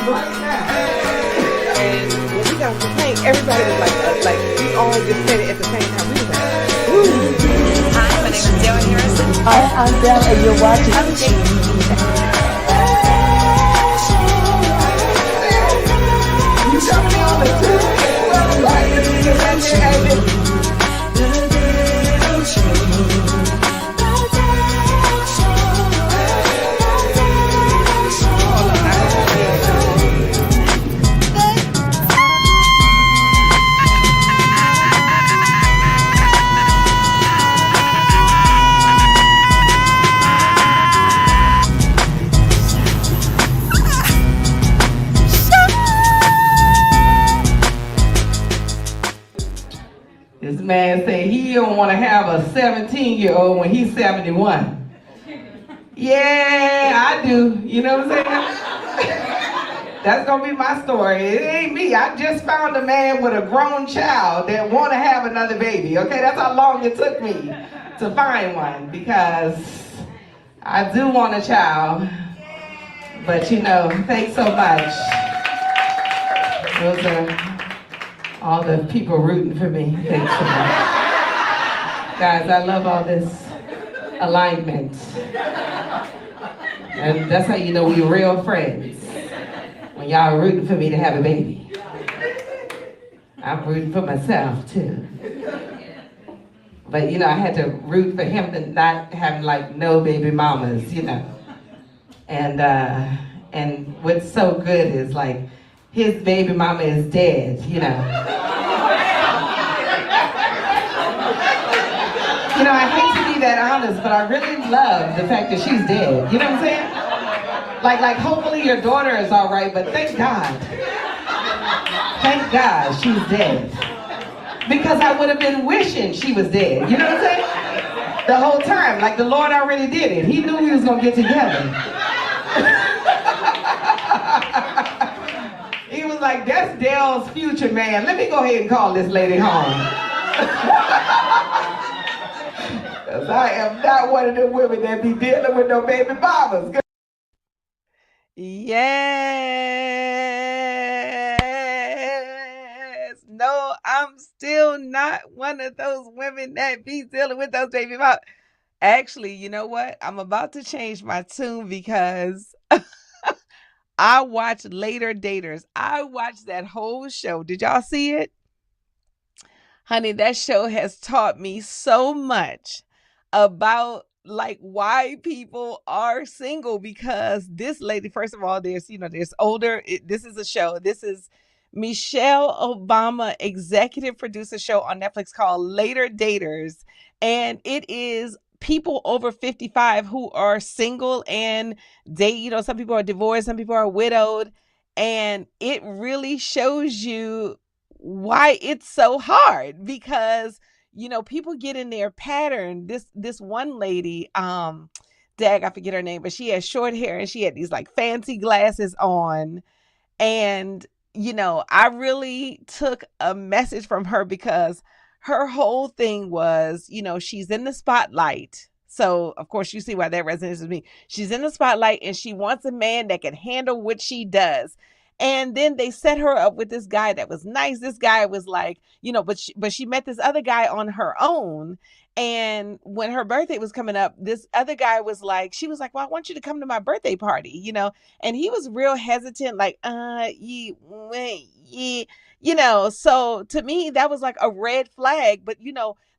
right now. And when we got to the tank, everybody was like we all just said it at the same time. We was like, ooh. Hi, my name is Daugne Harrison. Hi, I'm Del, and you're watching. You got me on the tube. Right. This man said he don't want to have a 17-year-old when he's 71. Yeah, I do. You know what I'm saying? That's going to be my story. It ain't me. I just found a man with a grown child that want to have another baby. Okay, that's how long it took me to find one, because I do want a child. But you know, thanks so much. Those are all the people rooting for me. Thanks so much. Guys, I love all this alignment. And that's how you know we're real friends. When y'all are rooting for me to have a baby. I'm rooting for myself too. But you know, I had to root for him to not have like no baby mamas, you know. And what's so good is like, his baby mama is dead, you know. You know, I hate to be that honest, but I really love the fact that she's dead. You know what I'm saying? Like hopefully your daughter is all right, but thank God. Thank God she's dead. Because I would have been wishing she was dead. You know what I'm saying? The whole time, like the Lord already did it. He knew we was gonna get together. He was like, that's Dell's future, man. Let me go ahead and call this lady home. Because I am not one of the women that be dealing with no baby mamas. Yes. No, I'm still not one of those women that be dealing with those baby mamas. Actually, you know what? I'm about to change my tune because I watched Later Daters. I watched that whole show. Did y'all see it? Honey, that show has taught me so much about like why people are single, because this lady, first of all, there's older. This is a show. This is Michelle Obama executive producer show on Netflix called Later Daters. And it is people over 55 who are single and date, some people are divorced, some people are widowed, and it really shows you why it's so hard, because people get in their pattern. This one lady, I forget her name, but she had short hair and she had these like fancy glasses on, and I really took a message from her, because her whole thing was, she's in the spotlight. So, of course, you see why that resonates with me. She's in the spotlight and she wants a man that can handle what she does. And then they set her up with this guy that was nice. This guy was like, but she met this other guy on her own. And when her birthday was coming up, this other guy was like, she was like, well, I want you to come to my birthday party, and he was real hesitant, like, so to me, that was like a red flag. But,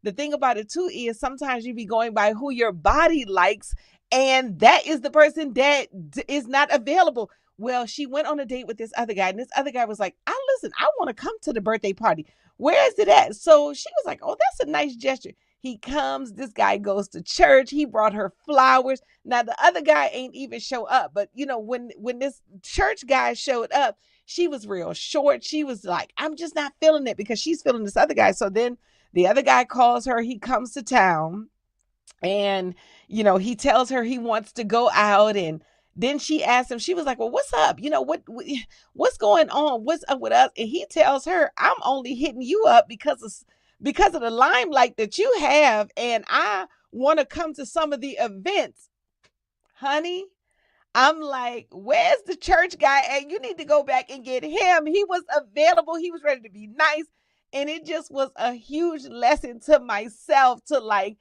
the thing about it too is sometimes you be going by who your body likes, and that is the person that is not available. Well, she went on a date with this other guy, and this other guy was like, listen, I want to come to the birthday party. Where is it at? So she was like, oh, that's a nice gesture. He comes, this guy goes to church. He brought her flowers. Now, the other guy ain't even show up. But, when this church guy showed up, she was real short. She was like, I'm just not feeling it, because she's feeling this other guy. So then the other guy calls her. He comes to town, and, he tells her he wants to go out. And then she asked him, she was like, well, what's up? What's going on? What's up with us? And he tells her, I'm only hitting you up because of the limelight that you have. And I want to come to some of the events. Honey, I'm like, where's the church guy? And you need to go back and get him. He was available. He was ready to be nice. And it just was a huge lesson to myself to like,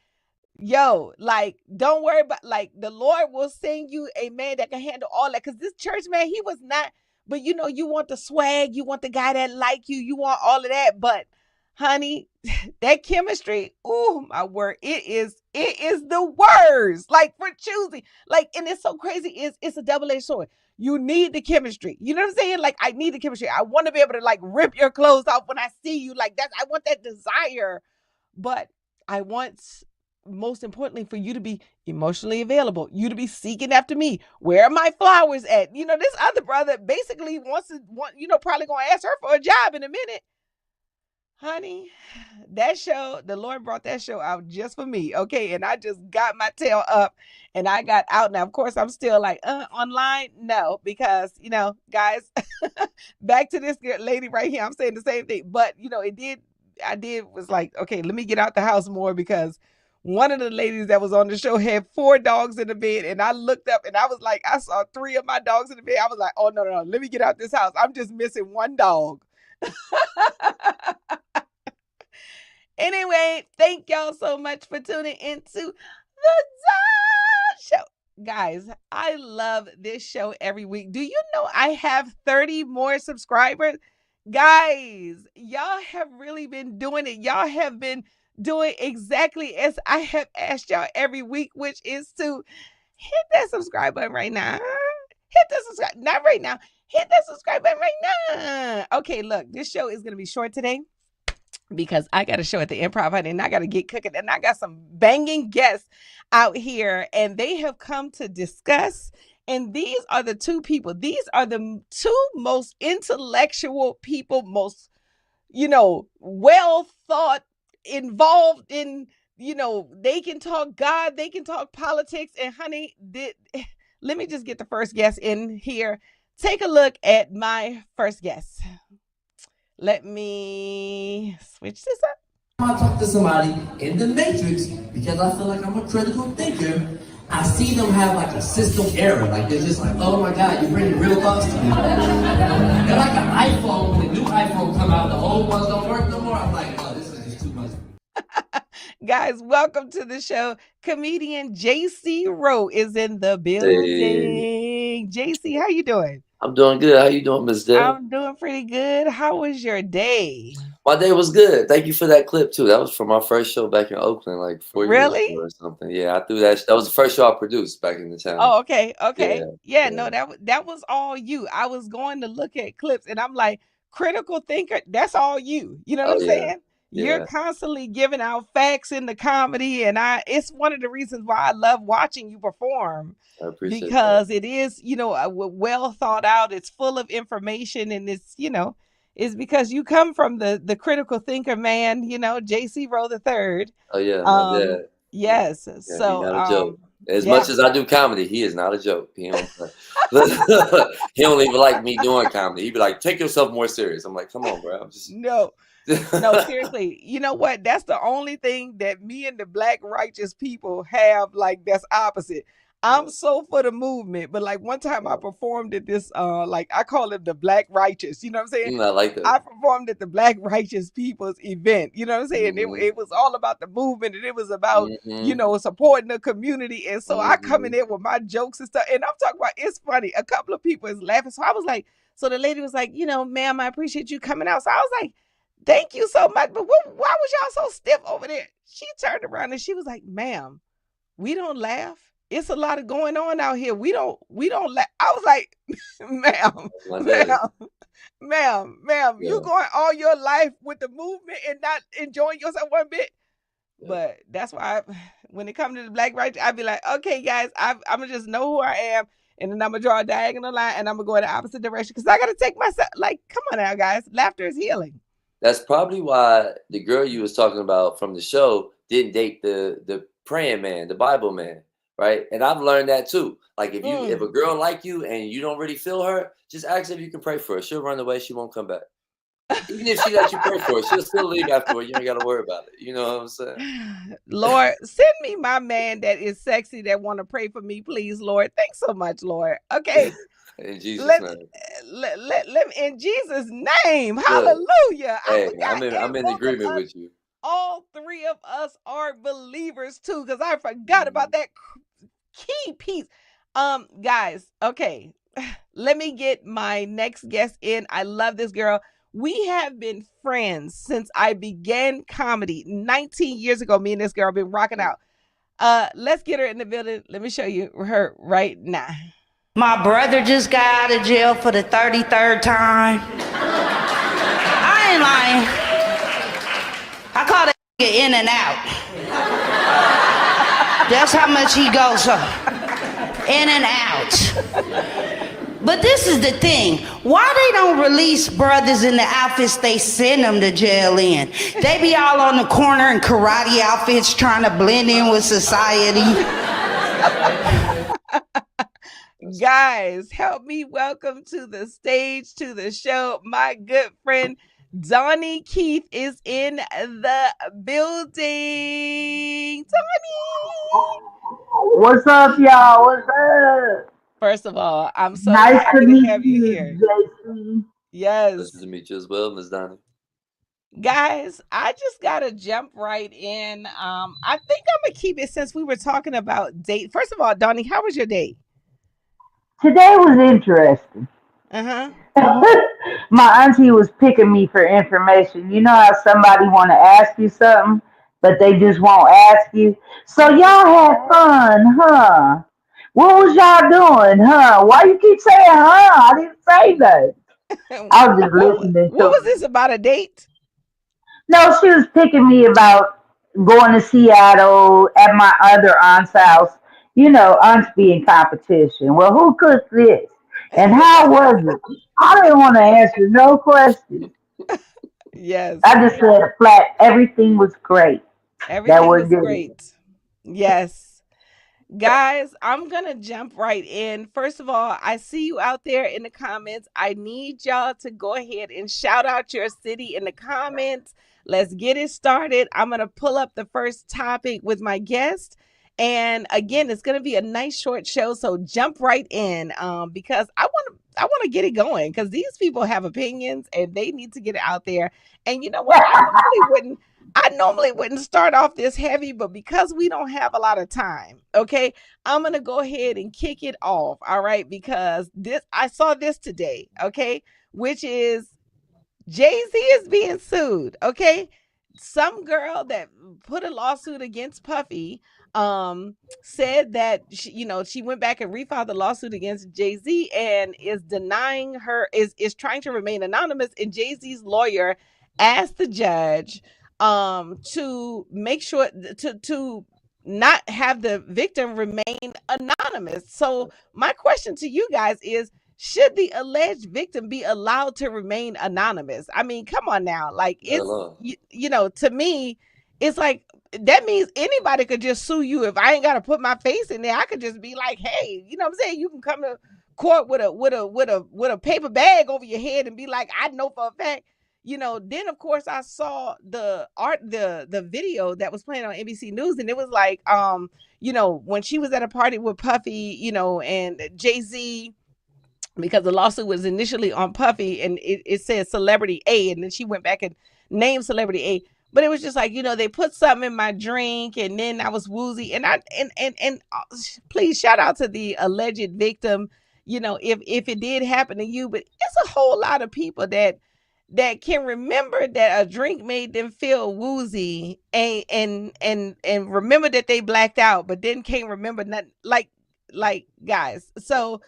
yo, like, don't worry about, like, the Lord will send you a man that can handle all that. Because this church man, he was not, but you know, you want the swag, you want the guy that like you want all of that. But honey, that chemistry, oh my word, it is the worst. Like for choosing, like, and it's so crazy. It's a double-edged sword. You need the chemistry. You know what I'm saying? Like, I need the chemistry. I want to be able to like rip your clothes off when I see you. Like that, I want that desire. But I want, most importantly, for you to be emotionally available, you to be seeking after me. Where are my flowers at? You know, this other brother basically probably gonna ask her for a job in a minute. Honey, that show, the Lord brought that show out just for me. Okay. And I just got my tail up and I got out. Now, of course, I'm still like, online. No, because, guys, back to this lady right here. I'm saying the same thing, but was like, okay, let me get out the house more because one of the ladies that was on the show had 4 dogs in the bed. And I looked up and I was like, I saw 3 of my dogs in the bed. I was like, oh, no, let me get out this house. I'm just missing 1 dog. Anyway, thank y'all so much for tuning into the show. Guys, I love this show every week. Do you know I have 30 more subscribers? Guys, y'all have really been doing it. Y'all have been doing exactly as I have asked y'all every week, which is to hit that subscribe button right now. Hit that subscribe, not right now. Hit that subscribe button right now. Okay, look, this show is going to be short today because I got a show at the Improv, honey, and I got to get cooking. And I got some banging guests out here, and they have come to discuss. And these are the 2 people. These are the 2 most intellectual people, most, well thought, involved in, they can talk God, they can talk politics. And honey, let me just get the first guest in here. Take a look at my first guest. Let me switch this up. I talk to somebody in the matrix because I feel like I'm a critical thinker. I see them have like a system error. Like they're just like, oh my God, you're bringing real thoughts to me. They're like an iPhone. When the new iPhone come out, the old ones don't work no more. I'm like, oh, this is just too much. Guys, welcome to the show. Comedian Jacie Rowe is in the building. Hey. Jacie, how you doing? I'm doing good. How you doing, Ms. Deb? I'm doing pretty good. How was your day? My day was good. Thank you for that clip too. That was from my first show back in Oakland, like 4 years Really? ago or something. Yeah, I threw that. That was the first show I produced back in the town. Oh, okay. Yeah, yeah. no, that was all you. I was going to look at clips and I'm like, critical thinker, that's all you. You know what I'm saying? You're Yeah. constantly giving out facts in the comedy, and it's one of the reasons why I love watching you perform. I appreciate Because that. it is, well thought out. It's full of information, and it's because you come from the critical thinker man, Jacie Rowe the third. Oh yeah, my dad. Yes. Yeah, he's So not a joke. As yeah. much as I do comedy, he is not a joke. He don't he don't even like me doing comedy. He'd be like, take yourself more serious. I'm like, come on, bro. I'm just No, seriously. You know what? That's the only thing that me and the Black righteous people have, like, that's opposite. I'm so for the movement, but like one time I performed at this, like I call it the Black Righteous. You know what I'm saying? I like that. I performed at the Black Righteous People's event. You know what I'm saying? It was all about the movement, and it was about supporting the community. And so I come in there with my jokes and stuff, and I'm talking about, it's funny. A couple of people is laughing, so I was like, so the lady was like, ma'am, I appreciate you coming out. So I was like, thank you so much, but why was y'all so stiff over there? She turned around and she was like, ma'am, we don't laugh. It's a lot of going on out here. We don't laugh. I was like, ma'am, you going all your life with the movement and not enjoying yourself one bit. Yeah. But that's why when it comes to the Black right, I'd be like, okay, guys, I'm gonna just know who I am. And then I'm gonna draw a diagonal line and I'm gonna go in the opposite direction because I gotta take myself. Like, come on now, guys. Laughter is healing. That's probably why the girl you was talking about from the show didn't date the praying man, the Bible man, right? And I've learned that too. Like if a girl like you and you don't really feel her, just ask if you can pray for her. She'll run away. She won't come back. Even if she let you pray for it, she'll still leave afterward. You ain't got to worry about it. You know what I'm saying? Lord, send me my man that is sexy that want to pray for me, please, Lord. Thanks so much, Lord. Okay. In Jesus' Let, name. let in Jesus' name. Look, Hallelujah. I hey, forgot. I'm And in both of agreement us, with you. all three of us are believers too, because I forgot about that key piece. Guys, okay. Let me get my next guest in. I love this girl. We have been friends since I began comedy 19 years ago. Me and this girl have been rocking out. Let's get her in the building. Let me show you her right now. My brother just got out of jail for the 33rd time. I ain't lying. I call that in and out. That's how much he goes in and out. But this is the thing. Why they don't release brothers in the outfits they send them to jail in? They be all on the corner in karate outfits trying to blend in with society. Guys, help me welcome to the stage, to the show, my good friend Daugne Keith is in the building. Daugne! What's up, y'all? What's up? First of all, I'm so Nice to happy to meet have you you, here. JC. Pleasure Yes. to meet you as well, Ms. Donnie. Guys, I just gotta jump right in. I think I'm gonna keep it since we were talking about date. First of all, Donnie, how was your date? Today was interesting. Uh-huh. My auntie was picking me for information. You know how somebody want to ask you something, but they just won't ask you. So y'all had fun, huh? What was y'all doing, huh? Why you keep saying, huh? I didn't say that. I was just listening What to was her. this about a date? No, she was picking me about going to Seattle at my other aunt's house. You know, aunts be in competition. Well, who cooked this? And how was it? I didn't want to answer no questions. Yes. I just said flat, everything was great. That Everything would was do it. great. Yes. Guys, I'm going to jump right in. First of all, I see you out there in the comments. I need y'all to go ahead and shout out your city in the comments. Let's get it started. I'm going to pull up the first topic with my guest. And again, it's going to be a nice short show, so jump right in because I want to get it going because these people have opinions and they need to get it out there. And you know what? I normally wouldn't start off this heavy, but because we don't have a lot of time, okay, I'm gonna go ahead and kick it off. All right, because this I saw this today, okay, which is Jay-Z is being sued, okay? Some girl that put a lawsuit against Puffy said that she went back and refiled the lawsuit against Jay-Z and is denying her is trying to remain anonymous, and Jay-Z's lawyer asked the judge to make sure to not have the victim remain anonymous. So my question to you guys is, should the alleged victim be allowed to remain anonymous? I mean, come on now. Like, it's, Hello. to me, it's like that means anybody could just sue you. If I ain't got to put my face in there, I could just be like, hey, you know what I'm saying? You can come to court with a paper bag over your head and be like, I know for a fact. Then of course I saw the video that was playing on NBC News, and it was like, when she was at a party with Puffy, and Jay-Z, because the lawsuit was initially on Puffy and it said celebrity A, and then she went back and named celebrity A. But it was just like, they put something in my drink and then I was woozy. And please shout out to the alleged victim, if it did happen to you. But it's a whole lot of people that can remember that a drink made them feel woozy and remember that they blacked out, but then can't remember nothing, like guys. So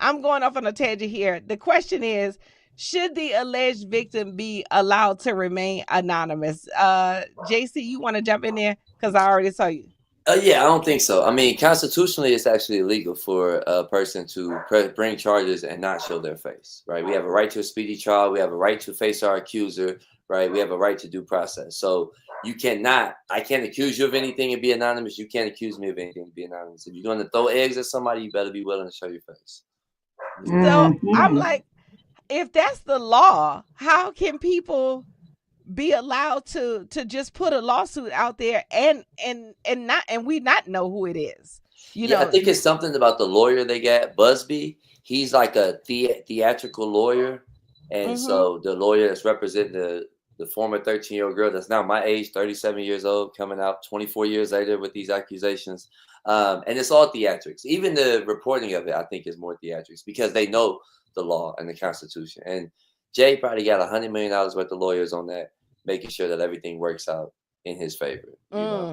I'm going off on a tangent here. The question is, should the alleged victim be allowed to remain anonymous? JC, you want to jump in there? Because I already saw you. Yeah, I don't think so. I mean, constitutionally, it's actually illegal for a person to bring charges and not show their face, right? We have a right to a speedy trial. We have a right to face our accuser, right? We have a right to due process. So I can't accuse you of anything and be anonymous. You can't accuse me of anything and be anonymous. If you're going to throw eggs at somebody, you better be willing to show your face. So I'm Mhm. like, if that's the law, how can people be allowed to just put a lawsuit out there and we not know who it is? You Yeah, I know. think it's something about the lawyer they got, Busby. He's like a theatrical lawyer, and Mm-hmm. so the lawyer that's representing the former 13-year-old girl that's now my age, 37 years old, coming out 24 years later with these accusations. And it's all theatrics. Even the reporting of it, I think, is more theatrics because they know the law and the Constitution. And Jay probably got $100 million worth of lawyers on that, making sure that everything works out in his favor. You know,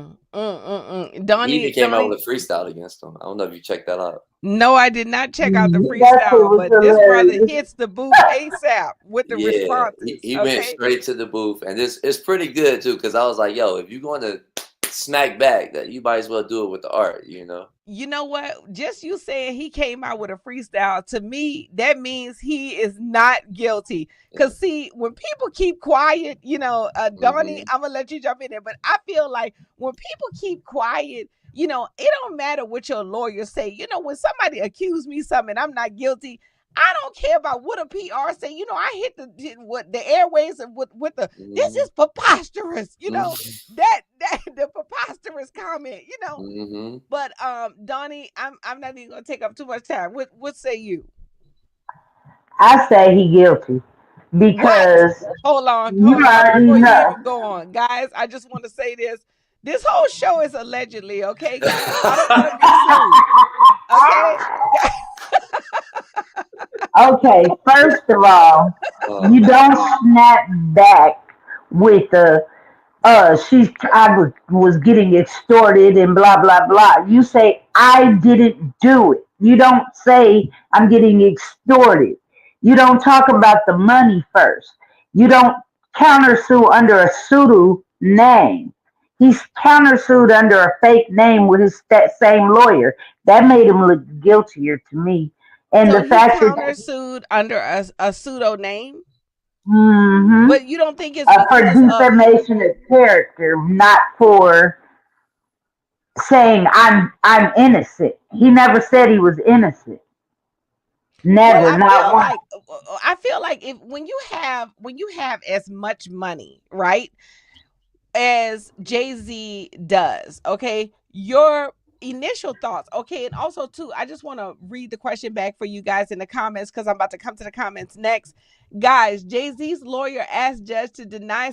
he even came out Donnie. with a freestyle against him. I don't know if you checked that out. No, I did not check out the That shit freestyle, was but this brother hilarious. hits the booth ASAP with the Yeah, responses. he went Okay. straight to the booth, and it's pretty good too. Because I was like, yo, if you're going to smack back, that you might as well do it with the art. You know. You know what? Just you saying he came out with a freestyle, to me, that means he is not guilty. Yeah. Because, see, when people keep quiet, Donnie, I'm going to let you jump in there. But I feel like when people keep quiet, it don't matter what your lawyers say. When somebody accuse me something, I'm not guilty. I don't care about what a PR say. I hit the airways and with the this is preposterous. That the preposterous comment. But Donnie, I'm not even gonna take up too much time. What say you? I say he guilty What? because Hold on, you hold on. already Before you know. even go on, guys, I just want to say this. This whole show is allegedly, okay, guys. I don't want to be sued. Okay? Okay, first of all, Oh you my don't god. snap back with the I was getting extorted and blah blah blah. You say I didn't do it. You don't say I'm getting extorted. You don't talk about the money first. You don't countersue under a pseudo name. He's countersued under a fake name with his that same lawyer. That made him look guiltier to me. And So the he fact that countersued under a pseudo name, mhm, but you don't think it's for because of defamation of character, not for saying I'm innocent. He never said he was innocent. well, Never, not once. I feel like if when you have as much money, right, as Jay-Z does, okay, your initial thoughts, okay, and also too, I just want to read the question back for you guys in the comments because I'm about to come to the comments next. Guys, Jay-Z's lawyer asked judge to deny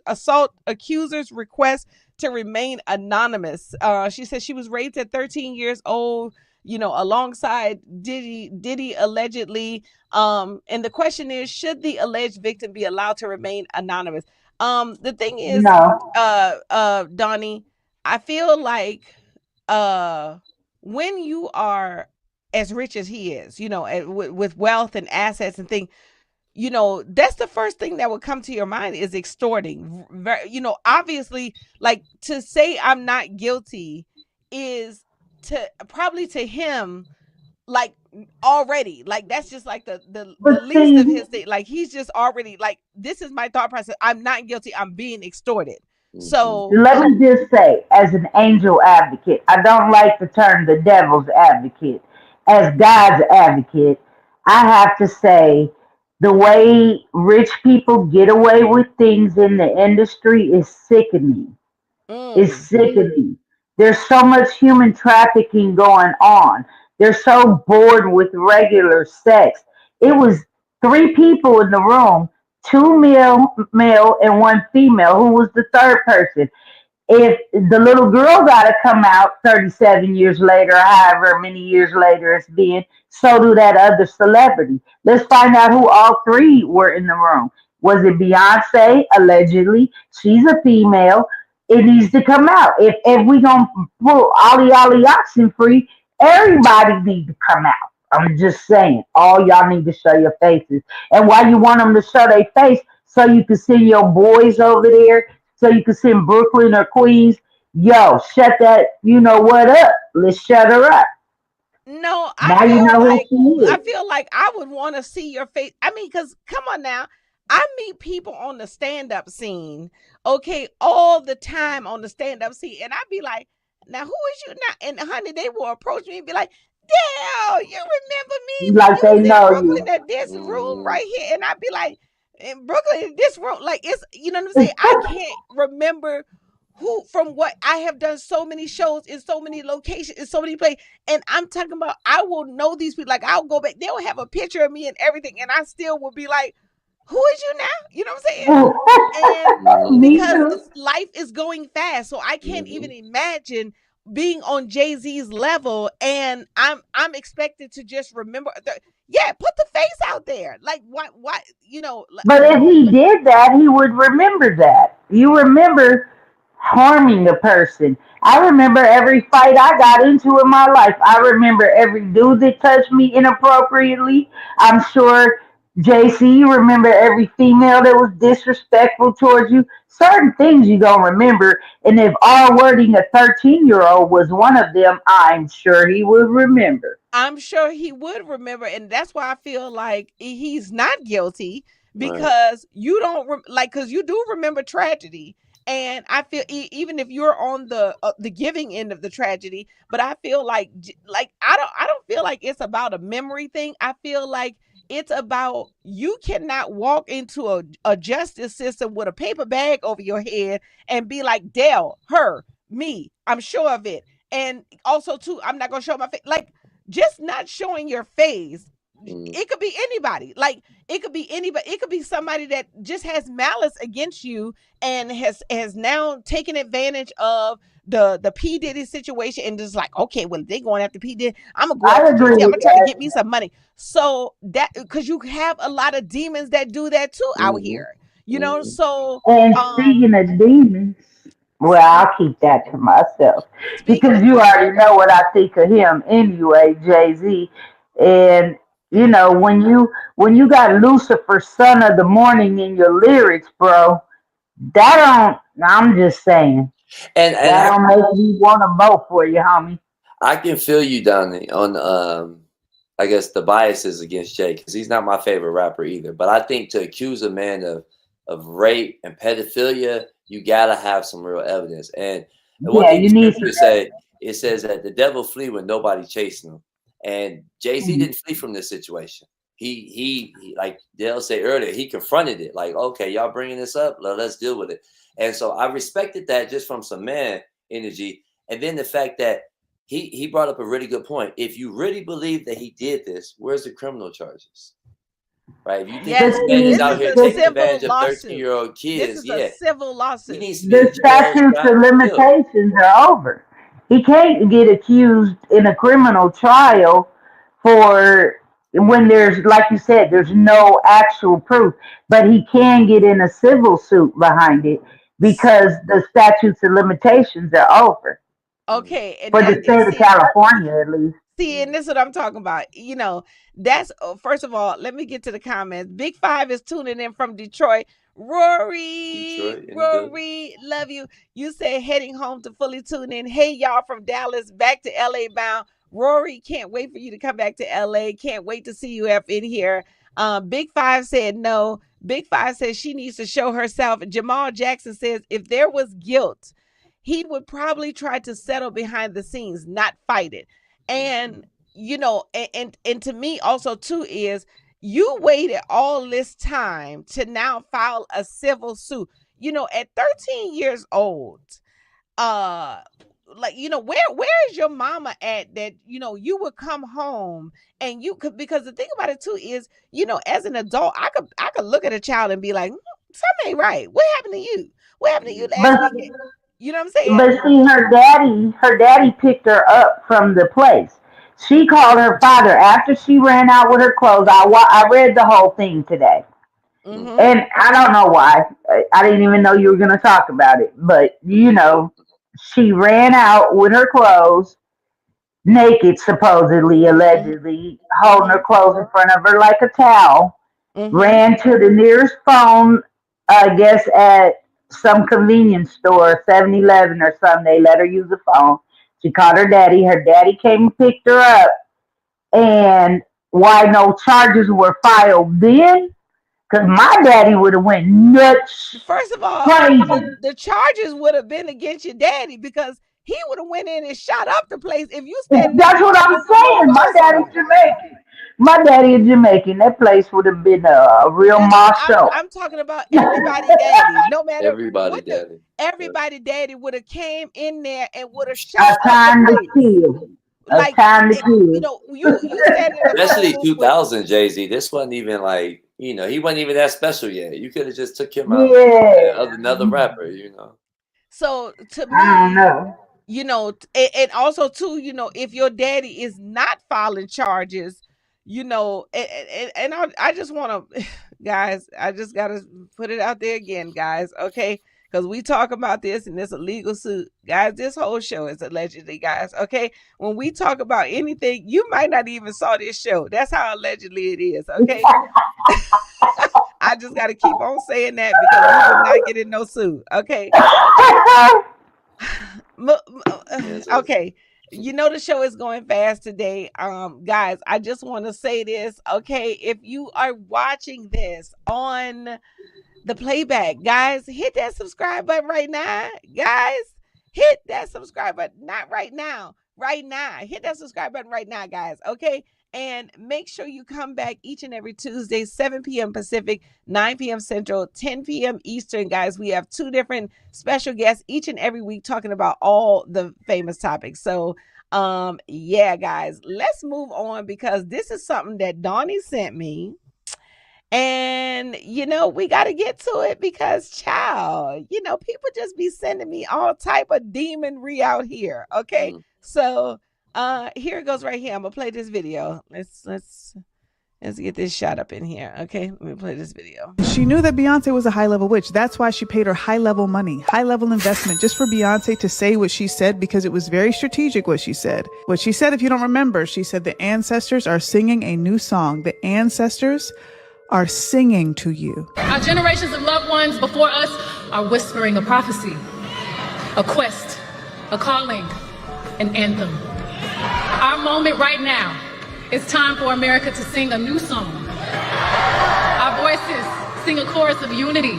assault accusers' request to remain anonymous. She said she was raped at 13 years old, alongside Diddy allegedly. And the question is, should the alleged victim be allowed to remain anonymous? The thing is, No. Donnie, I feel like uh when you are as rich as he is, with wealth and assets and things, that's the first thing that would come to your mind is extorting. Obviously, like, to say I'm not guilty is to probably to him, like, already, like, that's just like the But least see, of his thing. Like, he's just already like, this is my thought process. I'm not guilty. I'm being extorted. Mm-hmm. So let me just say, as an angel advocate, I don't like the term the devil's advocate. As God's advocate, I have to say the way rich people get away with things in the industry is sickening. Is mm, sickening. There's so much human trafficking going on. They're so bored with regular sex. It was three people in the room, two male and one female. Who was the third person? If the little girl got to come out 37 years later, however many years later it's been, so do that other celebrity. Let's find out who all three were in the room. Was it Beyonce? Allegedly, she's a female. It needs to come out. If we gonna pull Ollie Ollie oxen free, everybody need to come out. I'm just saying, all y'all need to show your faces. And why you want them to show their face? So you can send your boys over there, so you can send Brooklyn or Queens. Yo, shut that, you know what up. Let's shut her up. no, Now you know who she I is. feel like I would want to see your face. I mean, because come on now, I meet people on the stand-up scene, okay, all the time on the stand-up scene, and I'd be like, now who is you now? And honey, they will approach me and be like, Dale, you remember me when Like you they was in know Brooklyn you. at this room Mm-hmm. right here? And I'd be like, in Brooklyn, in this room, like it's you know what I'm saying? I can't remember who from what I have done so many shows in so many locations, in so many places. And I'm talking about I will know these people. Like I'll go back, they'll have a picture of me and everything, and I still will be like, who is you now? You know what I'm saying? And Mm-hmm. Me because too. life is going fast, so I can't even Mm-hmm. imagine being on Jay-Z's level, and I'm expected to just remember yeah, put the face out there. Like why But if he did that, he would remember that. You remember harming a person. I remember every fight I got into in my life. I remember every dude that touched me inappropriately. I'm sure, JC, you remember every female that was disrespectful towards you. Certain things you don't remember. And if R wording a 13-year-old was one of them, I'm sure he would remember. I'm sure he would remember, and that's why I feel like he's not guilty Right. because you don't like because you do remember tragedy, and I feel even if you're on the giving end of the tragedy, but I feel like I don't feel like it's about a memory thing. I feel like it's about you cannot walk into a justice system with a paper bag over your head and be like Dale, her, me. I'm sure of it, and also too, I'm not gonna show my face like just not showing your face. Mm-hmm. It could be anybody. Like it could be anybody. It could be somebody that just has malice against you and has now taken advantage of the P Diddy situation and just like, okay, well, they going after P Diddy, I'm gonna go I after agree Jay-Z. I'm with gonna try to that. get me some money. So that because you have a lot of demons that do that too out Mm-hmm. here. You know, Mm-hmm. so And speaking um of demons, well, I'll keep that to myself speaking because of you already know what I think of him anyway, Jay Z. And you know when you got Lucifer, son of the morning in your lyrics, bro, that don't. I'm just saying And that don't make me want to vote for you, homie. I can feel you down there on I guess the biases against Jay because he's not my favorite rapper either. But I think to accuse a man of rape and pedophilia, you gotta have some real evidence. And one Yeah, thing the you need some. scripture say, it says that the devil flee when nobody chasing him. And Jay-Z Mhm. didn't flee from this situation. He like Dale said earlier, he confronted it. Like, okay, y'all bringing this up, let's deal with it. And so I respected that just from some man energy. And then the fact that he brought up a really good point. If you really believe that he did this, where's the criminal charges? Right? If you think But yes, this man is see, this out is here a taking civil advantage of lawsuit. 13-year-old This kids, is a yeah, civil he lawsuit. needs to be the in jail, statutes shot, of and killed. limitations are over. He can't get accused in a criminal trial for when there's, like you said, there's no actual proof, but he can get in a civil suit behind it because the statutes of limitations are over Mhm, Okay, and for that the and state of California, at least. and mhm. this is what I'm talking about. That's first of all, let me get to the comments. Big Five is tuning in from Detroit. Rory, Detroit in the building. Rory, love you. You said heading home to fully tune in. Hey, y'all from Dallas, back to LA bound. Rory, can't wait for you to come back to LA. Can't wait to see you up in here. Big Five said no. Big Five says she needs to show herself. Jamal Jackson says if there was guilt, he would probably try to settle behind the scenes, not fight it. And and to me also too is you waited all this time to now file a civil suit. At 13 years old, uh like where is your mama at that you would come home and you could because the thing about it too is as an adult I could look at a child and be like, something ain't right. What happened to you? What happened to you last But weekend? You know what I'm saying? but see, her daddy picked her up from the place. She called her father after she ran out with her clothes. I read the whole thing today. Mm-hmm. And I don't know why. I didn't even know you were going to talk about it. But, she ran out with her clothes, naked, supposedly, Mm-hmm. allegedly, holding Mm-hmm. her clothes in front of her like a towel, Mm-hmm. ran to the nearest phone, I guess, at some convenience store, 7-Eleven or something. They let her use the phone. She called her daddy. Her daddy came and picked her up. And why no charges were filed then? Because my daddy would have went nuts, First of all, crazy. the charges would have been against your daddy because he would have went in and shot up the place. If you standing there That's what talking, I'm there's gonna be saying. My more daddy's smoke. Jamaican. My daddy is Jamaican. That place would have been a real Listen, mosh show. I'm talking about everybody daddy. No matter Everybody what the daddy. Yeah. everybody daddy would have came in there and would have A shot up the time to place. kill. A Like time to it, kill. you stand in a Especially room with 2000 Jay-Z. This wasn't even like, he wasn't even that special yet. You could have just took him out Yeah. of another rapper. so to I don't me, know. and also too, if your daddy is not filing charges, and I just want to, guys, I just gotta put it out there again, guys, okay? Because we talk about this and it's a legal suit, guys. This whole show is allegedly, guys. Okay, when we talk about anything, you might not even saw this show. That's how allegedly it is. Okay, I just got to keep on saying that because we will not get in no suit. Okay, Yes, okay. The show is going fast today. Guys, I just want to say this. Okay, if you are watching this on the playback, guys, hit that subscribe button right now. Guys, hit that subscribe button. Not right now. Right now. Hit that subscribe button right now, guys. Okay. And make sure you come back each and every Tuesday, 7 p.m. Pacific, 9 p.m. Central, 10 p.m. Eastern, guys. We have 2 different special guests each and every week talking about all the famous topics. So, yeah, guys, let's move on because this is something that Donnie sent me. And we got to get to it because child, people just be sending me all type of demonry out here. Okay. Mhm. So here it goes right here. I'm gonna play this video. Let's get this shot up in here. Okay, let me play this video. She knew that Beyonce was a high-level witch. That's why she paid her high-level money, high-level investment, just for Beyonce to say what she said, because it was very strategic what she said. What she said, if you don't remember, she said the ancestors are singing a new song. The ancestors are singing to you. Our generations of loved ones before us are whispering a prophecy, a quest, a calling, an anthem. Our moment right now, it's time for America to sing a new song. Our voices sing a chorus of unity.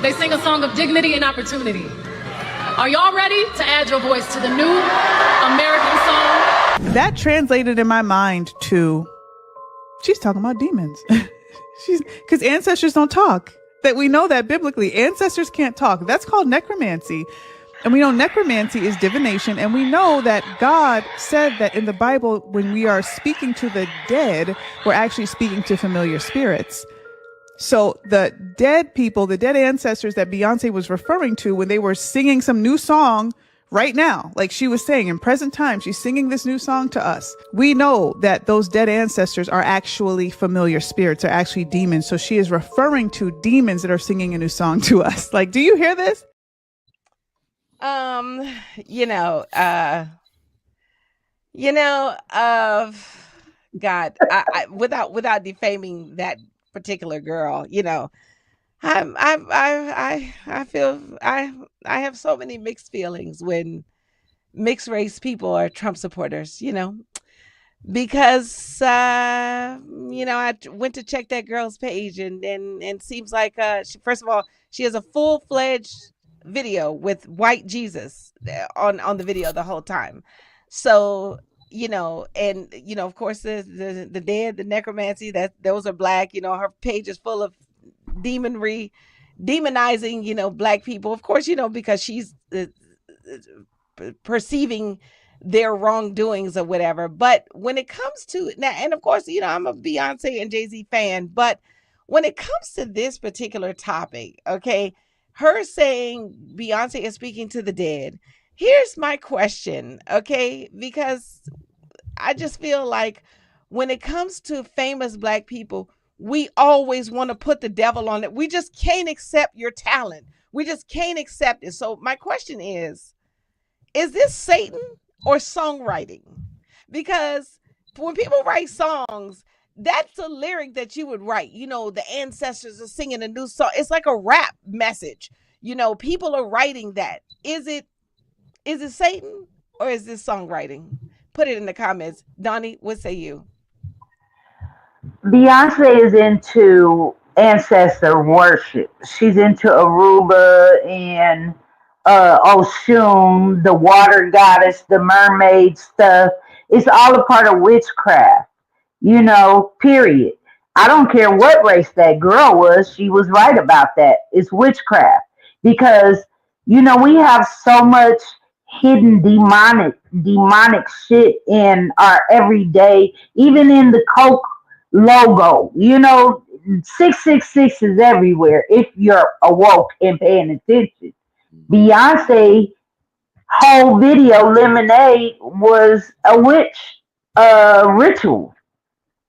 They sing a song of dignity and opportunity. Are y'all ready to add your voice to the new American song? That translated in my mind to, she's talking about demons. Because ancestors don't talk. That we know that biblically, ancestors can't talk. That's called necromancy. And we know necromancy is divination. And we know that God said that in the Bible, when we are speaking to the dead, we're actually speaking to familiar spirits. So the dead people, the dead ancestors that Beyonce was referring to when they were singing some new song right now, like she was saying in present time, she's singing this new song to us. We know that those dead ancestors are actually familiar spirits, are actually demons. So she is referring to demons that are singing a new song to us. Like, do you hear this? You know, uh, you know, uh, God, without defaming that particular girl, I feel I have so many mixed feelings when mixed race people are Trump supporters, because I went to check that girl's page and seems like first of all she has a full-fledged video with white Jesus on the video the whole time. So and of course the dead, the necromancy, that those are black. Her page is full of demonry, demonizing black people, of course, because she's perceiving their wrongdoings or whatever. But when it comes to now, and of course, I'm a Beyonce and Jay-Z fan, but when it comes to this particular topic, okay, her saying Beyonce is speaking to the dead, here's my question, okay, because I just feel like when it comes to famous black people, we always want to put the devil on it. We just can't accept your talent. We just can't accept it. So my question is this Satan or songwriting? Because when people write songs, that's a lyric that you would write. The ancestors are singing a new song. It's like a rap message. People are writing that. Is it Satan or is this songwriting? Put it in the comments. Donnie, what say you? Beyonce is into ancestor worship. She's into Aruba and Oshun, the water goddess, the mermaid stuff. It's all a part of witchcraft, period. I don't care what race that girl was, she was right about that. It's witchcraft. Because, we have so much hidden demonic shit in our everyday, even in the Coke logo. 666 is everywhere if you're awoke and paying attention. Beyonce whole video, Lemonade, was a witch ritual.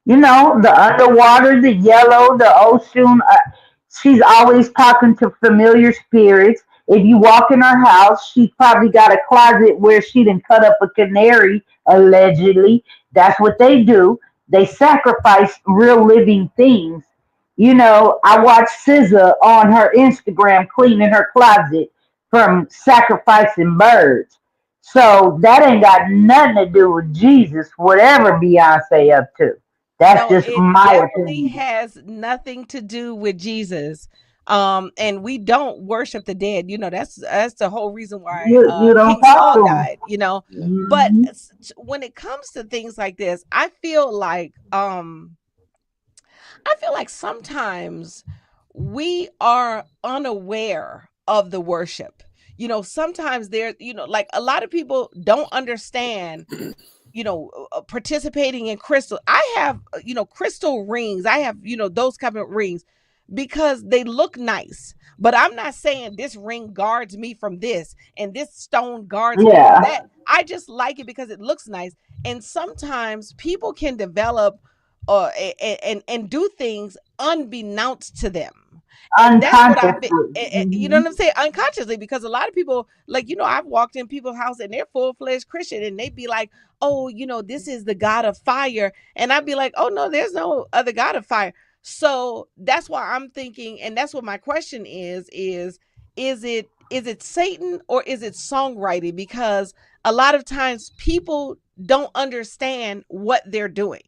The underwater, the yellow, the ocean. She's always talking to familiar spirits. If you walk in her house, she's probably got a closet where she done cut up a canary, allegedly. That's what they do. They sacrifice real living things. I watched SZA on her Instagram cleaning her closet from sacrificing birds. So that ain't got nothing to do with Jesus, whatever Beyonce up to. That's No, just it my definitely opinion. has nothing to do with Jesus. And we don't worship the dead. That's the whole reason why You don't King talk Saul to them. died. Yeah. But Hmm. when it comes to things like this, I feel like sometimes we are unaware of the worship. Sometimes like a lot of people don't understand participating in crystal. I have, crystal rings. I have, those kind of rings because they look nice. But I'm not saying this ring guards me from this and this stone guards me from Yeah, that. I just like it because it looks nice. And sometimes people can develop and do things unbeknownst to them. And that's what I've been, unconsciously. you know Hmm. what I'm saying? Unconsciously, because a lot of people, like, I've walked in people's house and they're full fledged Christian and they be like, oh, this is the God of fire. And I'd be like, oh, no, there's no other God of fire. So that's why I'm thinking, and that's what my question is it Satan or is it songwriting? Because a lot of times people don't understand what they're doing,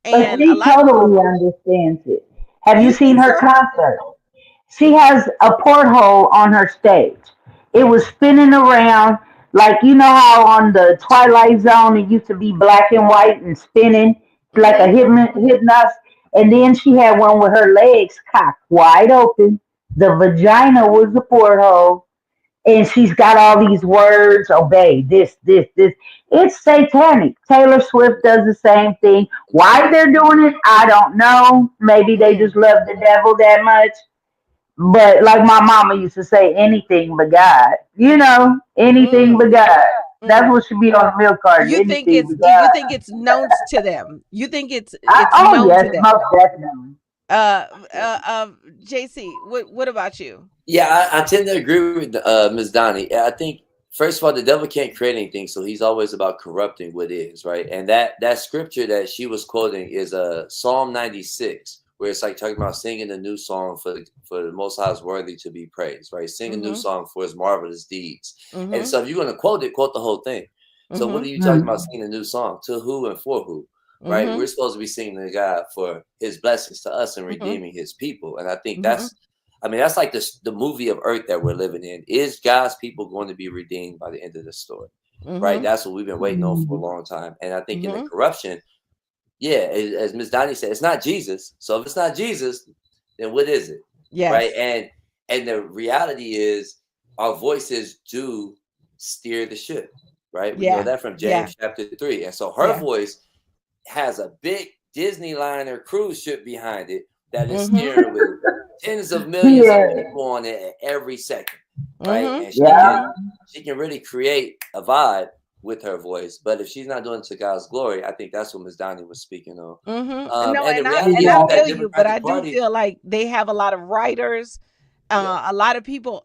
But and a she lot. totally understands it. Have you You seen think her so? concert? She has a porthole on her stage. It was spinning around like how on the Twilight Zone it used to be black and white and spinning like a Mm-hmm. hypnot. And then she had one with her legs cocked wide open. The vagina was the porthole, and she's got all these words. Obey this. It's satanic. Taylor Swift does the same thing. Why they're doing it, I don't know. Maybe they Mm, just love the devil that much. But like my mama used to say, anything but God. Anything mm, but God. That's mm. what should be on the milk carton. You think Anything it's but you God. think it's known to them. You think it's Oh known yes, to them. most definitely. Uh, JC, what about you? Yeah, I tend to agree with Ms. Donnie. I think first of all, the devil can't create anything, so he's always about corrupting what is, right? And that scripture that she was quoting is Psalm 96, where it's like talking about singing a new song for the Most High is worthy to be praised, right? Sing a new Mm-hmm. song for his marvelous deeds. And Mm-hmm. so if you're going to quote it, quote the whole thing. So what Mm-hmm. are you talking about Mm. singing a new song? To who and for who? Right? Mm-hmm. We're supposed to be singing to God for his blessings to us and Mm-hmm. redeeming his people. And I think Mm-hmm. that's like the movie of Earth that we're living in. Is God's people going to be redeemed by the end of the story? Right? Mm-hmm. That's what we've been waiting on for a Mm. long time. And I think in the Mm-hmm. corruption, yeah, as Miss Donnie said, it's not Jesus. So if it's not Jesus, then what is it? Right? Yes. And the reality is our voices do steer the ship. Right? We know Yeah. that from Yeah. James chapter 3. And so her Yeah. voice has a big Disney liner cruise ship behind it that is Mm-hmm. steering with tens of millions of Yeah, people on it at every second, right? Mm-hmm. And yeah. Mm-hmm. she can really create a vibe with her voice. But if she's not doing it to God's glory, I think that's what Miss Donnie was speaking on. Mm-hmm. No, And the and reality I is with that feel you, but I Democratic do Party, feel like they have a lot of writers, yeah, a lot of people.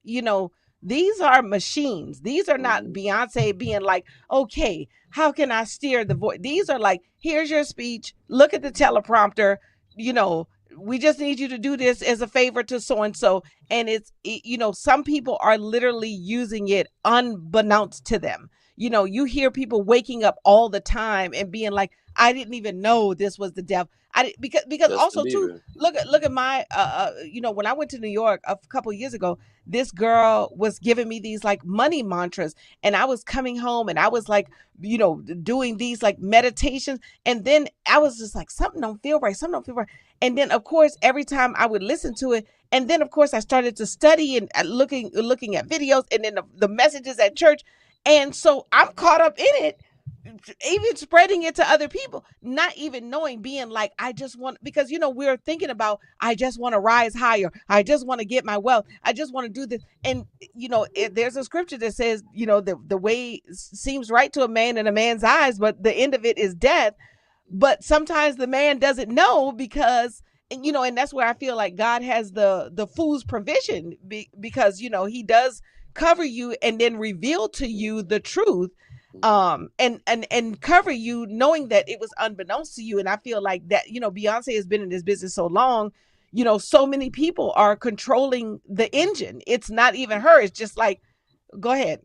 You know, these are machines. These are not hmm, Beyonce being like, okay, how can I steer the voice? These are like, here's your speech. Look at the teleprompter. You know, we just need you to do this as a favor to so and so. And some people are literally using it unbeknownst to them. You hear people waking up all the time and being like, I didn't even know this was the devil. Because Justin also too, Bieber. look at my when I went to New York a couple years ago, this girl was giving me these like money mantras, and I was coming home and I was like, doing these like meditations, and then I was just like, something don't feel right, something don't feel right. And then of course every time I would listen to it, and then of course I started to study and looking at videos, and then the messages at church, and so I'm caught up in it, even spreading it to other people, not even knowing, being like, I just want, because we're thinking about, I just want to rise higher, I just want to get my wealth, I just want to do this. And there's a scripture that says, the way seems right to a man in a man's eyes, but the end of it is death. But sometimes the man doesn't know, because and that's where I feel like God has the fool's provision, because he does cover you and then reveal to you the truth, and cover you, knowing that it was unbeknownst to you. And I feel like that, Beyonce has been in this business so long, so many people are controlling the engine. It's not even her, it's just like, go ahead.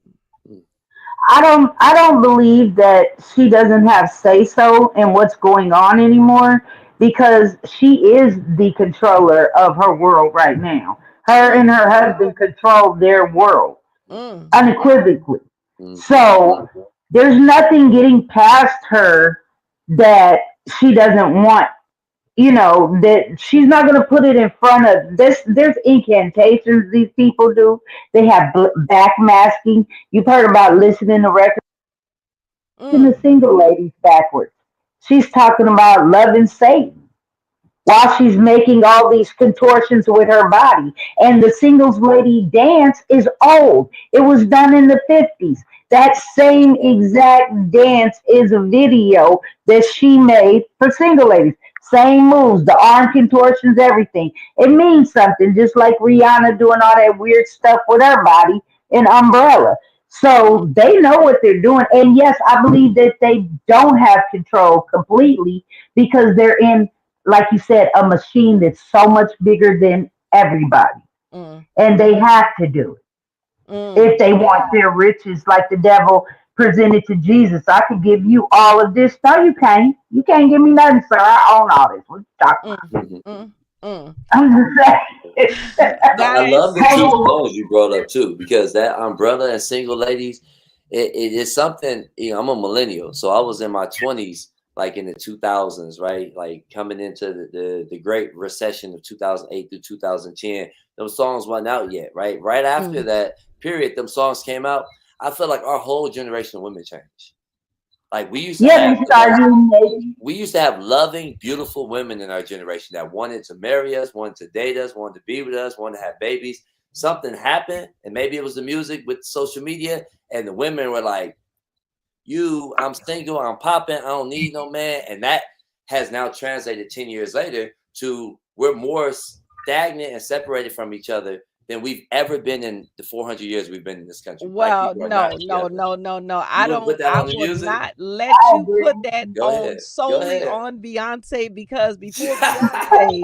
I don't believe that she doesn't have say so in what's going on anymore, because she is the controller of her world right now. Her Mm, and her husband control their world mm, unequivocally. Mm-hmm. So there's nothing getting past her that she doesn't want. That she's not going to put it in front of this. There's incantations these people do. They have back masking. You've heard about listening to records in the mm, single ladies backwards. She's talking about loving Satan while she's making all these contortions with her body. And the singles lady dance is old. It was done in the 50s. That same exact dance is a video that she made for single ladies. Same moves, the arm contortions, everything. It means something, just like Rihanna doing all that weird stuff with her body in Umbrella. So they know what they're doing. And yes, I believe that they don't have control completely, because they're in, like you said, a machine that's so much bigger than everybody. mm, And they have to do it mm, if they want their riches, like the devil presented to Jesus. I could give you all of this. No, you can't. You can't give me nothing, sir. I own all this. What you talking mm, about? Mm-hmm. mm, mm. I'm just saying. I love Guys. the two songs you brought up too, because that Umbrella and Single Ladies, it is something. I'm a millennial, so I was in my 20s, like in the 2000s, right? Like coming into the Great Recession of 2008 through 2010. Those songs weren't out yet, right? Right after Mm, that period, them songs came out. I feel like our whole generation of women changed. Like Yeah, they start doing maybe. we used to have loving, beautiful women in our generation that wanted to marry us, wanted to date us, wanted to be with us, wanted to have babies. Something happened, and maybe it was the music with social media, and the women were like, I'm single, I'm popping, I don't need no man. And that has now translated 10 years later to we're more stagnant and separated from each other than we've ever been in the 400 years we've been in this country. Black well, people are not no, no, together. no, no, no. You wouldn't put that I on the will music? not let I you put agree. that Go on ahead. Go solely ahead. on Beyonce, because before Beyonce,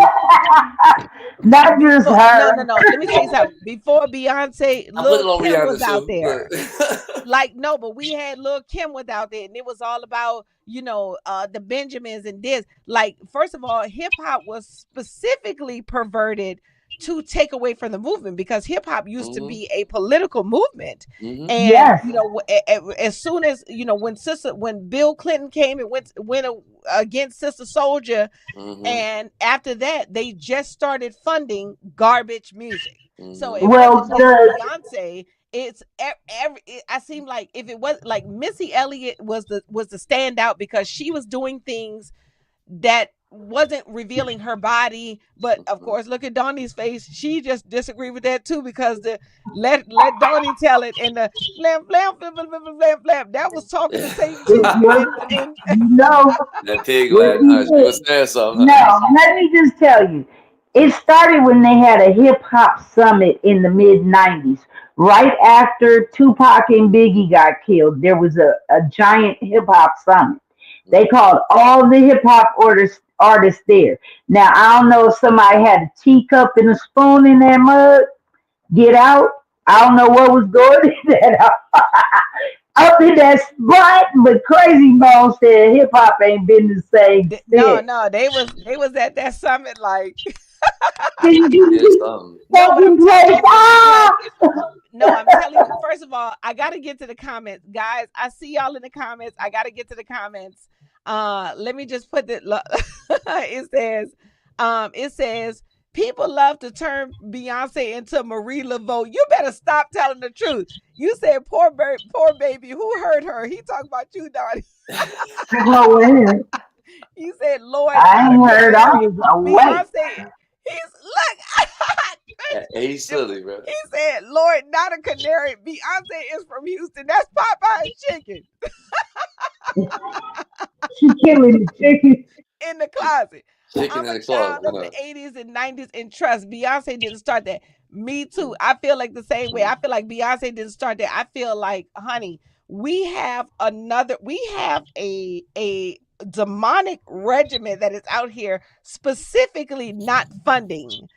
Not just before no, her. no, no. Let me tell you something. Before Beyonce, I put Lil it on Kim was Rihanna out too, there. but Like, no, but we had Lil Kim was out there, and it was all about, the Benjamins and this. Like, first of all, hip hop was specifically perverted to take away from the movement, because hip hop used to hmm be a political movement. hmm And Yes. as soon as when Bill Clinton came and went against Sister Soldier, hmm and after that they just started funding garbage music. So hmm it Well, wasn't just the Beyonce. It's I seem like, if it was like Missy Elliott was the standout, because she was doing things that wasn't revealing her body. But of hmm course, look at Donnie's face. She just disagreed with that too, because the let Donnie tell it, and the flam flam flam flam flam flam flam, that was talking to Satan it too. was, And That pig what was she hush. You did. was saying something, huh? No, let me just tell you. It started when they had a hip hop summit in the mid 90s. Right after Tupac and Biggie got killed, there was a giant hip hop summit. They hmm called all the hip hop artists there. Now, I don't know if somebody had a teacup and a spoon in their mug. Get out. I don't know what was going in that. up in that spot. But Crazy Bone said hip hop ain't been the same No, since. no, they was at that summit like It's something. no, what I'm Second telling place. you is because Ah! no, I'm telling you, first of all, I gotta get to the comments. Guys, I see y'all in the comments. I gotta get to the comments. Let me just put it it says people love to turn Beyonce into Marie Laveau. You better stop telling the truth. You said poor baby, who hurt her? He talking about you, Donnie. Oh, well, You said Lord, I not a ain't heard. I canary. was awake. Beyonce, he's look. He's silly, bro. He said, Lord, not a canary. Beyonce is from Houston. That's Popeye's chicken She killing the chicken. in the closet. Chicken I'm in a the closet. child of the 80s and 90s and trust. Beyonce didn't start that. Me too. I feel like the same way. I feel like Beyonce didn't start that. I feel like, honey, we have a demonic regiment that is out here specifically not funding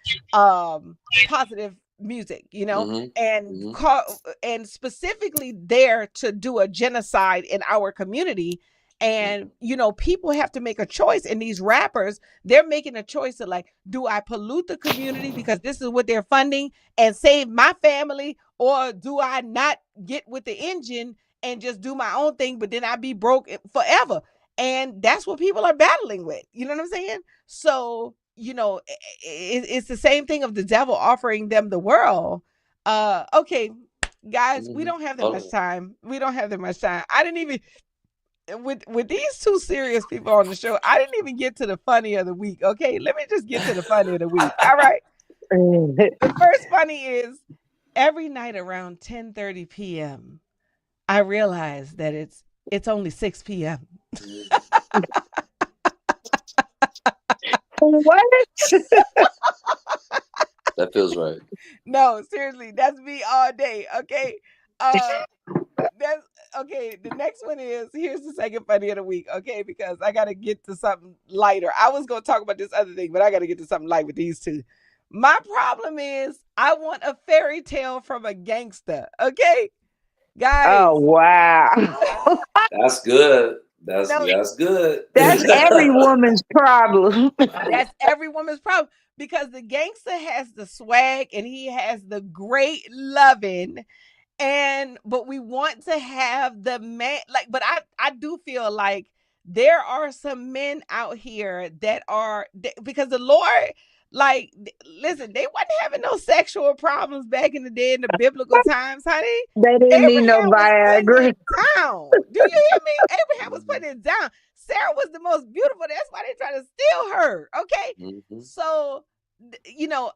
positive music, Mm-hmm. and Mm-hmm. and specifically there to do a genocide in our community. And people have to make a choice. And these rappers, they're making a choice of like, do I pollute the community because this is what they're funding and save my family, or do I not get with the engine and just do my own thing, but then I be broke forever? And that's what people are battling with. You know what I'm saying? So it's the same thing of the devil offering them the world. Okay, guys, we Mm-hmm. don't have that Hold much on. time. We don't have that much time. I didn't even with these two serious people on the show, I didn't even get to the funny of the week. Okay, let me just get to the funny of the week. All right. The first funny is every night around 10:30 p.m. I realize that it's only 6 p.m. What? That feels right. No, seriously, that's me all day. Okay. That's okay. The next one is here's the second funny of the week. Okay, because I gotta get to something lighter. I was gonna talk about this other thing, but I gotta get to something light with these two. My problem is I want a fairy tale from a gangster. Okay, Oh guys. wow. That's good. No, That's good. That's every woman's problem. that's every woman's problem because the gangster has the swag and he has the great loving, but we want to have the man, like, but I do feel like there are some men out here that are because the Lord, like, listen, they wasn't having no sexual problems back in the day in the biblical times, honey. They didn't need no Abraham was putting Viagra. it down. Do you hear me? Abraham was putting it down. Sarah was the most beautiful. That's why they try to steal her. Okay. Mm-hmm. So,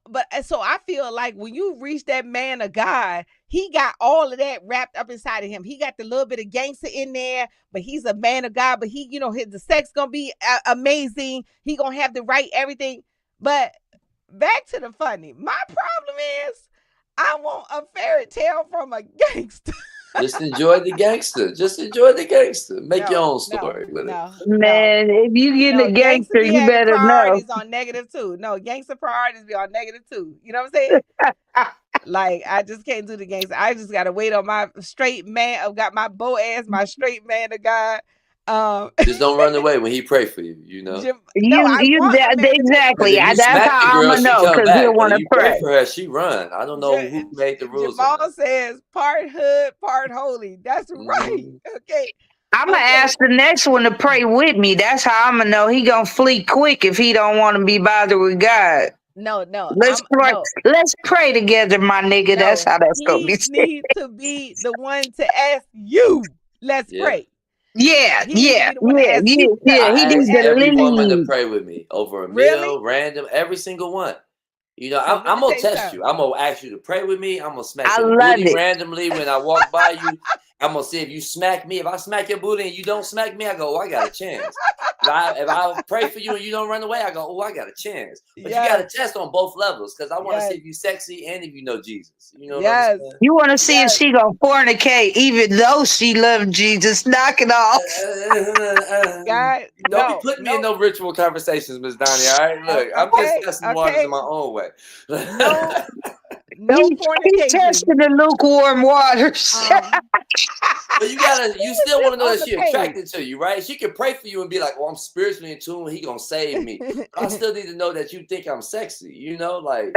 but so I feel like when you reach that man of God, he got all of that wrapped up inside of him. He got the little bit of gangster in there, but he's a man of God. But the sex gonna be amazing. He gonna have the right everything. But back to the funny. My problem is I want a fairy tale from a gangster. Just enjoy the gangster. Just enjoy the gangster. Make your No, own no, story with it. no, no. Man, if you get No, a gangster gangster, be you having better know. priorities on negative too. No, gangster priorities be on negative too. You know what I'm saying? Like, I just can't do the gangster. I just gotta wait on my straight man. I've got my Boaz, my straight man of God. Just don't run away when he pray for you. No, You, I you want a that man to pray for Because exactly. me. if you That's smack the how girl, I'ma she know, come cause he'll back. But want if to you pray pray. for her, she run. I don't know who made the rules on Jamal that. says part hood, part holy. That's right. Mm-hmm. Okay. I'ma Okay. ask the next one to pray with me. That's how I'ma know he gonna flee quick if he don't want to be bothered with God. No, no. Let's pray. No. Let's pray together, my nigga. That's No. how that's gonna be He said. needs to be the one to ask you. Let's Yeah. pray. Yeah, He needs to yeah, be the one to yeah, ask yeah, you yeah. He I needs ask to to every woman to leave. pray with me over a really? meal, random, every single one. Because let I'm me gonna tell you test you. something. I'm gonna ask you to pray with me. I'm gonna smack I your love booty it. randomly when I walk by you. I'm gonna see if you smack me. If I smack your booty and you don't smack me, I go, oh, I got a chance. If I pray for you and you don't run away, I go, oh, I got a chance. But you got to Yes. test on both levels because I want to see Yes. if you sexy and if you know Jesus. You know what I'm Yes. saying? You want to see if Yes. she gonna fornicate, even though she loved Jesus. Knock it off. God, Don't be no, putting me in no. no ritual conversations, Miss Donnie. All right, look, I'm just Okay. testing the waters in Okay. my own way. No, No He fornication. tested the lukewarm waters. But you still want to know on that the she page. attracted to you, right? She can pray for you and be like, "Well, I'm spiritually in tune. He gonna save me." But I still need to know that you think I'm sexy. You know, like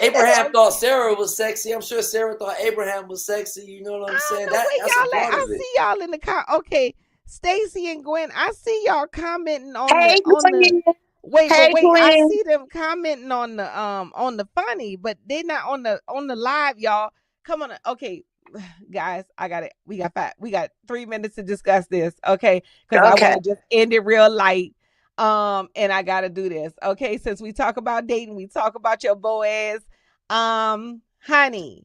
Abraham thought Sarah was sexy. I'm sure Sarah thought Abraham was sexy. You know what I'm I saying? don't know where That's a y'all at. part I of it. see y'all in the okay. Stacy and Gwen, I see y'all commenting Hey, on the Gwen. wait, Hey, but wait, I Gwen. see them commenting on the funny, but they're not on the live, y'all. Come on. Okay, guys, I got it. We got 3 minutes to discuss this, okay? Because I Okay. want to just end it real light. And I gotta do this. Okay, since we talk about dating, we talk about your Boaz. Honey.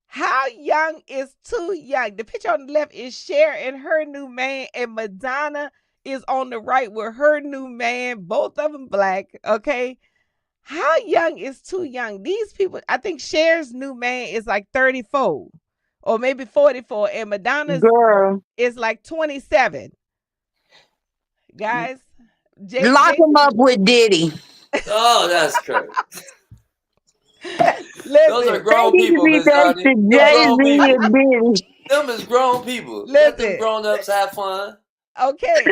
How young is too young? The picture on the left is Cher and her new man, and Madonna is on the right with her new man, both of them black. Okay. How young is too young? These people, I think Cher's new man is like 34 or maybe 44, and Madonna's Girl. is like 27. Guys, Lock him up Jason, with Diddy. Oh, that's crazy. Those are listen, They grown need to people, be Miss next Donnie. to Them grown Jay-Z people. and Diddy. Them is grown people. Let them listen. grown ups have fun. Okay.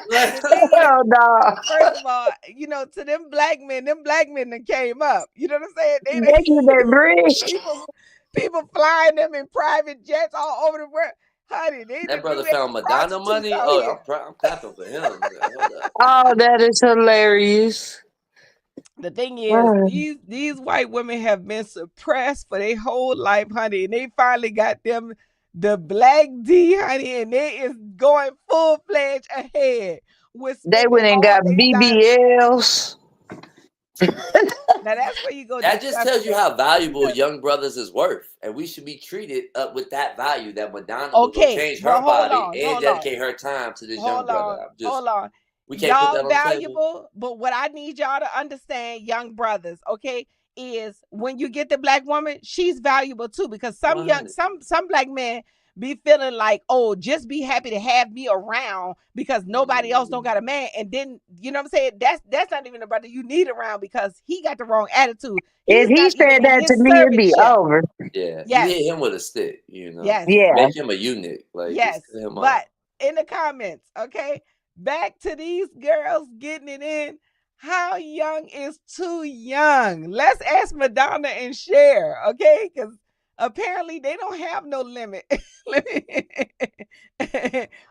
Let- The thing is, Hell no. first of all, to them black men that came up. You know what I'm saying? They get that bridge. People flying them in private jets all over the world. Honey, they that done brother do that found to Madonna prostitutes money. out Oh, here. I'm clapping for him. Hold up. Oh, that is hilarious. The thing is, these white women have been suppressed for their whole life, honey, and they finally got them the black D, honey, and they is going full fledged ahead with They spending went and all got their diamonds. BBLs. Now that's where you go That just discuss tells you it. how valuable young brothers is worth, and we should be treated up with that value. That Madonna will go Okay, change but her body and dedicate her time to this young brother. hold on. We can't put Y'all that on the table. valuable, but what I need y'all to understand, young brothers, okay, is when you get the black woman, she's valuable too, because some 100. some black men be feeling like, oh, just be happy to have me around because nobody else don't got a man, and then you know what I'm saying. That's not even a brother you need around because he got the wrong attitude. If He's he not even said in that to his me, it'd be servantship. over. Yeah, you Yes, hit him with a stick. You know, yes. Yeah. make him a eunuch. Like Yes, just cut him but off. in the comments, okay, back to these girls getting it in. How young is too young? Let's ask Madonna and Cher, okay? Because apparently they don't have no limit.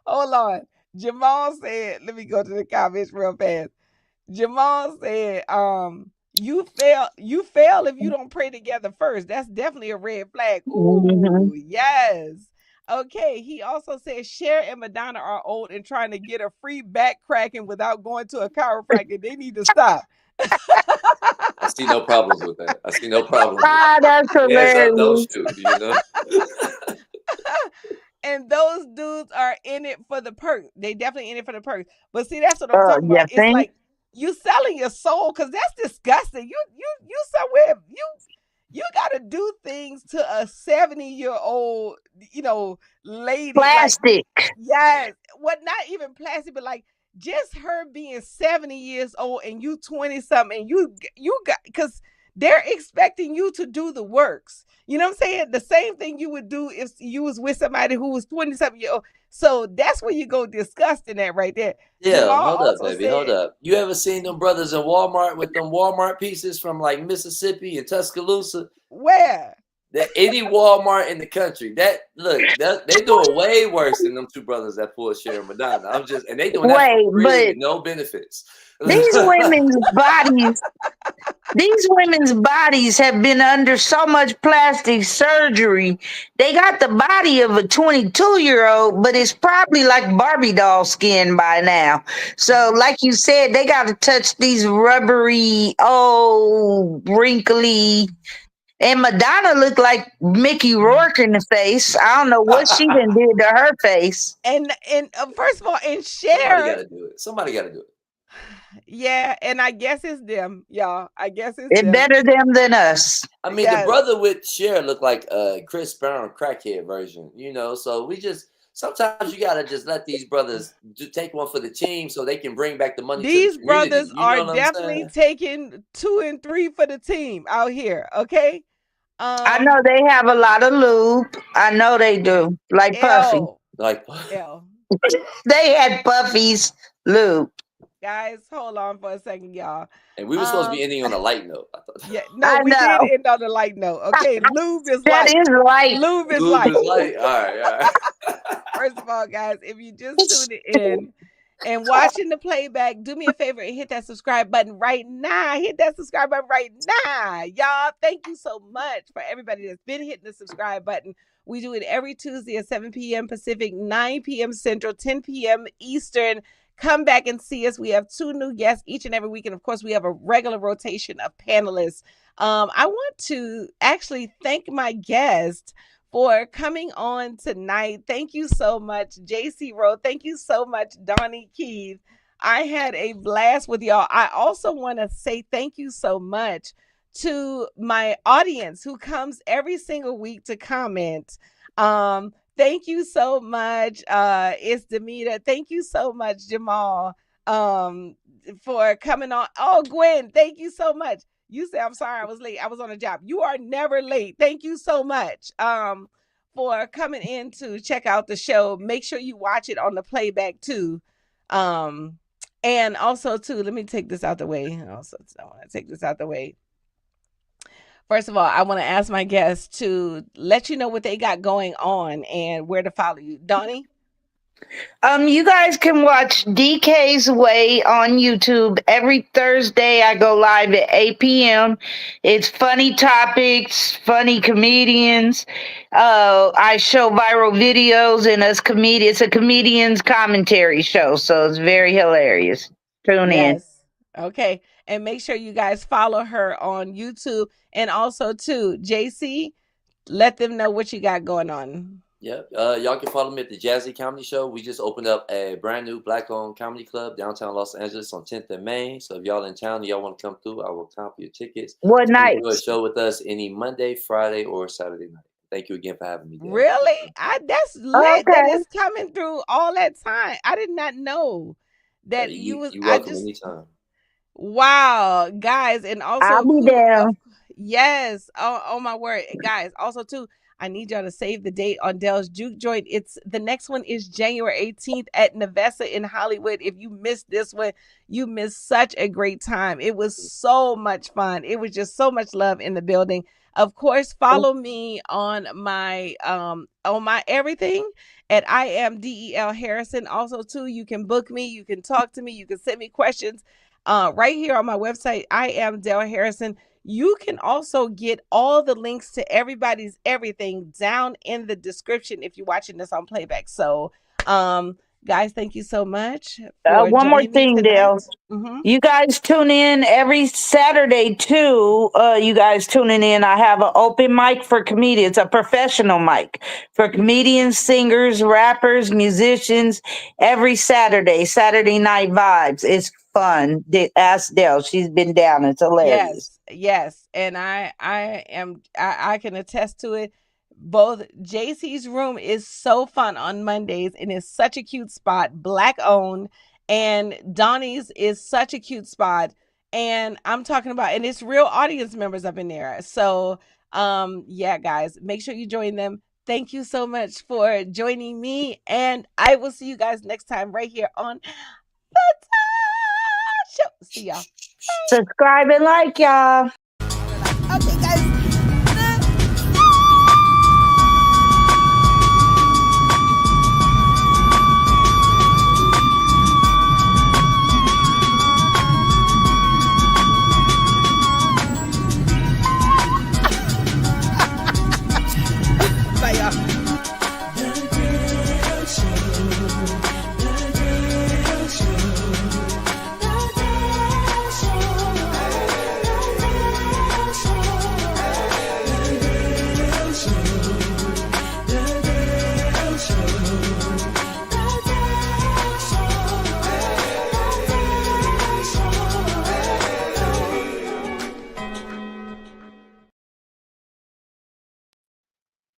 Hold on. Jamal said, let me go to the comments real fast. Jamal said, you fail if you don't pray together first. That's definitely a red flag. Mm-hmm. Ooh, yes. Okay. He also said Cher and Madonna are old and trying to get a free back cracking without going to a chiropractor. They need to stop. I see no problems with that. I see no problems with Ah, that's it. Hands up, don't hilarious. shoot. You know. And those dudes are in it for the perk. They definitely in it for the perk. But see, that's what I'm talking You about. It's think? like you selling your soul because that's disgusting. You somewhere you got to do things to a 70-year-old, lady. Like, Plastic. yes, what not even plastic, but like just her being 70 years old and you 20 something, and you got because they're expecting you to do the works. You know what I'm saying? The same thing you would do if you was with somebody who was 20 something years old. So that's where you go disgusting at right there. Yeah, Jamal hold up, also baby. Hold said, up. You ever seen them brothers in Walmart with them Walmart pieces from like Mississippi and Tuscaloosa? where? That any Walmart in the country. They doing way worse than them two brothers that pulled Cher and Madonna. And they doing that for Wait, free but with no benefits. these women's bodies, these women's bodies have been under so much plastic surgery. They got the body of a 22-year-old, but it's probably like Barbie doll skin by now. So, like you said, they got to touch these rubbery, wrinkly. And Madonna looked like Mickey Rourke in the face. I don't know what she done did to her face. And first of all, and Somebody got Cher, to do it. Somebody got to do it. yeah, and I guess it's them, y'all. I guess it's It them. better them than us. I mean, Yes. the brother with Cher looked like a Chris Brown crackhead version, you know. So we just sometimes you gotta just let these brothers take one for the team so they can bring back the money to the These community. brothers You are know what I'm definitely saying? taking 2 and 3 for the team out here. Okay. I know Um. they have a lot of lube. I know they do. Like Puffy. L. Like, L. They had Puffy's lube. Guys, hold on for a second, y'all. and we were supposed to be Um. ending on a light note. I thought Yeah. No, I we did know. end on a light note. Okay. Lube is That light. is light. Lube is lube light. is light. All right. First of all, guys, if you just tuned in and watching the playback, do me a favor and hit that subscribe button right now. Hit that subscribe button right now. Y'all, thank you so much for everybody that's been hitting the subscribe button. We do it every Tuesday at 7 p.m. Pacific, 9 p.m. Central, 10 p.m. Eastern. Come back and see us. We have 2 new guests each and every week. And of course, we have a regular rotation of panelists. I want to actually thank my guest for coming on tonight. Thank you so much, Jacie Rowe. Thank you so much, Daugne Keith. I had a blast with y'all. I also want to say thank you so much to my audience who comes every single week to comment. Thank you so much. It's Demita. Thank you so much, Jamal, for coming on. Oh, Gwen, thank you so much. You say I'm sorry I was late. I was on a job. You are never late. Thank you so much for coming in to check out the show. Make sure you watch it on the playback too. And also too, let me take this out the way. Also, I want to take this out the way. First of all, I want to ask my guests to let you know what they got going on and where to follow you. Daugne? You guys can watch DK's Way on YouTube every Thursday. I go live at 8 p.m. It's funny topics, funny comedians. I show viral videos and it's a comedian's commentary show, so it's very hilarious. Tune in. Yes. Okay. And make sure you guys follow her on YouTube. And also too, Jacie, let them know what you got going on. Yep. Y'all can follow me at the Jacie Comedy Show. We just opened up a brand new Black-owned comedy club downtown Los Angeles on 10th and Main. So if y'all in town and y'all want to come through, I will comp your tickets. What You can do a nights? show with us any Monday, Friday, or Saturday night. Thank you again for having me, guys. Really? That's lit that Okay. it's coming through all that time. I did not know that you was You I welcome just anytime. wow, guys, and I'll also be too, down. yes. Oh my word, guys. Also too, I need y'all to save the date on Dell's Juke Joint. It's the next one is January 18th at Nevessa in Hollywood. If you missed this one, you missed such a great time. It was so much fun. It was just so much love in the building. Of course, follow me on my everything at I am DEL Harrison. Also, too, you can book me, you can talk to me, you can send me questions right here on my website. I am Del Harrison. You can also get all the links to everybody's everything down in the description if you're watching this on playback. So, guys, thank you so much for One more joining me thing, tonight. Dale. Mm-hmm. You guys tune in every Saturday too. You guys tuning in. I have an open mic for comedians, a professional mic for comedians, singers, rappers, musicians. Every Saturday, Saturday Night Vibes. It's fun. Ask Dell. She's been down. It's hilarious. Yes, and I can attest to it. Both JC's room is so fun on Mondays and is such a cute spot, black owned, and Donnie's is such a cute spot. And I'm talking about, and it's real audience members up in there. So, yeah, guys, make sure you join them. Thank you so much for joining me, and I will see you guys next time right here on the Show. See y'all. Subscribe and like, y'all.